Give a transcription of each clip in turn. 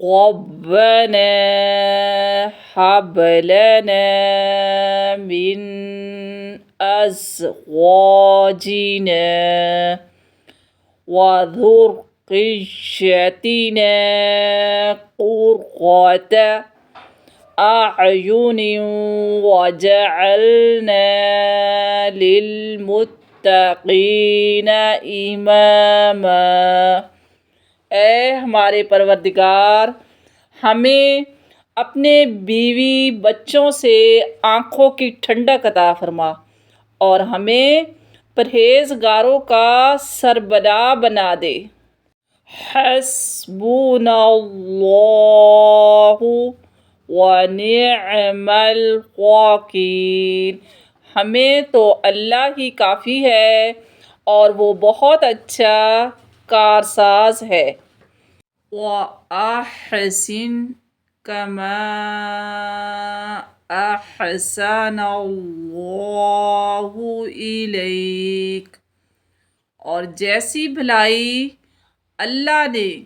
ربنا هب لنا من أزواجنا وذريتنا قرة أعين وجعلنا للمتقین اماما۔ اے ہمارے پروردگار، ہمیں اپنے بیوی بچوں سے آنکھوں کی ٹھنڈک عطا فرما اور ہمیں پرہیزگاروں کا سربراہ بنا دے۔ حسبنا اللہ ونعم الوکیل۔ ہمیں تو اللہ ہی کافی ہے اور وہ بہت اچھا کارساز ہے۔ وَأَحْسِن كَمَا أَحْسَنَ اللَّهُ إِلَيْكَ۔ اور جیسی بھلائی اللہ نے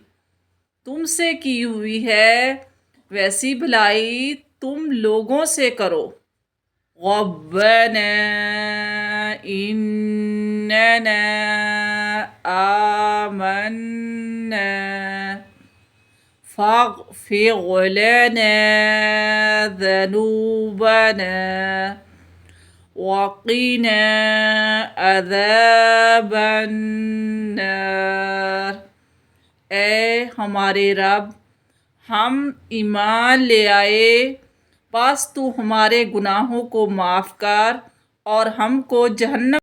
تم سے کی ہوئی ہے ویسی بھلائی تم لوگوں سے کرو۔ ربنا اننا آمنا فاغفر لنا ذنوبنا وقنا عذاب النار۔ اے ہمارے رب، ہم ایمان لے آئے، بس تو ہمارے گناہوں کو معاف کر اور ہم کو جہنم